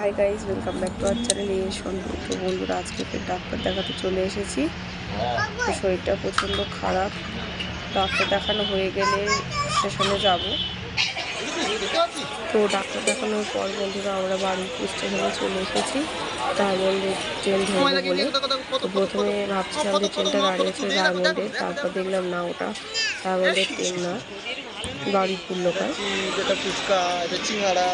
Hi guys, welcome back to our channel এই সন্তু। তো বন্ধুরা, আজকে ফের ডাক্তার দেখাতে চলে এসেছি। তো শরীরটা প্রচণ্ড খারাপ। ডাক্তার দেখানো হয়ে গেলে স্টেশনে যাব। তো ডাক্তার দেখানোর পর বন্ধুরা আমরা বাড়ির স্টেশনে চলে এসেছি ডায়মন্ডের ট্রেন ধরবো বলে। তো প্রথমে ভাবছিলাম যে ট্রেনটা দাঁড়িয়েছে ডায়মন্ডের, তারপর দেখলাম না, ওটা ডায়মন্ডের ট্রেন না, বারুইপুর লোকাল। যেটা ফুচকা, এটা চিংড়া।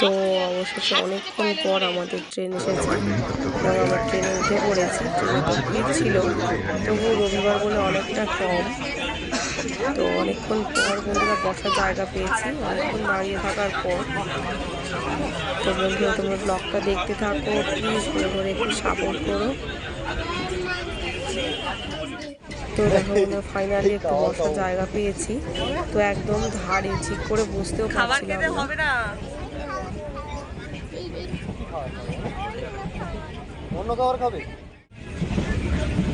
তো অবশেষে অনেকক্ষণ পর আমাদের ট্রেন এসেছে এবং আমরা ট্রেনে উঠে পড়েছি। ট্রেনে তো ভিড় ছিল, তবু রবিবার বলে অনেকটা কম। তো অনেকক্ষণ পর বন্ধুরা বসার জায়গা পেয়েছি, অনেকক্ষণ দাঁড়িয়ে থাকার পর। তো বন্ধুরা, তোমরা ব্লগটা দেখতে থাকো, প্লিজ ধরে ধরে একটু সাপোর্ট করো। তো দেখো আমরা ফাইনালি একটু বসার জায়গা পেয়েছি। তো একদম ধারে, ঠিক করে বসতেও পারছিলাম না।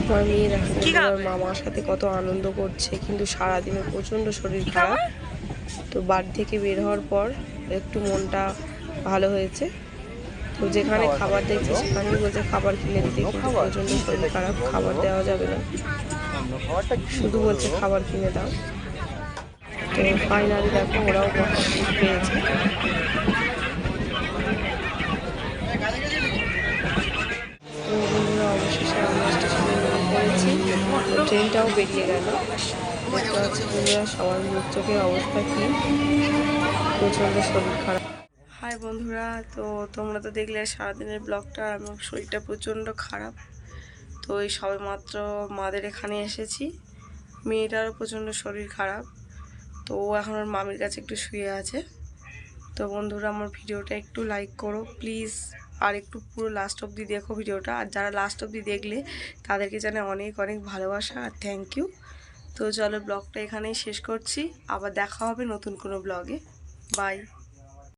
আমার মেয়ে দেখো আমার মামার সাথে কত আনন্দ করছে, কিন্তু সারাদিনে প্রচণ্ড শরীর খারাপ। তো বাড়ি থেকে বের হওয়ার পর একটু মনটা ভালো হয়েছে। তো যেখানে খাবার দেখছি সেখানেই বলছে খাবার কিনে দিতে, কিন্তু প্রচণ্ড শরীর খারাপ, খাবার দেওয়া যাবে না, শুধু বলছে খাবার কিনে দাও। তো ফাইনালি দেখো ওরাও বসার সিট পেয়েছে। তো বন্ধুরা, অবশেষে আমরা স্টেশনে নেমে পড়েছি। ট্রেনটাও বেরিয়ে গেল। দেখতে পাচ্ছি বন্ধুরা সবার মুখ চোখের অবস্থা কি, প্রচণ্ড শরীর খারাপ। হাই বন্ধুরা, তো তোমরা তো দেখলে সারাদিনের ব্লগটা। আমার শরীরটা প্রচণ্ড খারাপ। তো এই সবে মাত্র মাদের এখানে এসেছি। মেয়েটারও প্রচণ্ড শরীর খারাপ। তো ও এখন ওর মামির কাছে একটু শুয়ে আছে। তো বন্ধুরা, আমার ভিডিওটা একটু লাইক করো প্লিজ, আর একটু পুরো লাস্ট অবধি দেখো ভিডিওটা। আর যারা লাস্ট অবধি দেখলে তাদেরকে জানাই অনেক অনেক ভালোবাসা আর থ্যাংক ইউ। তো চলো ব্লগটা এখানেই শেষ করছি, আবার দেখা হবে নতুন কোনো ব্লগে। বাই।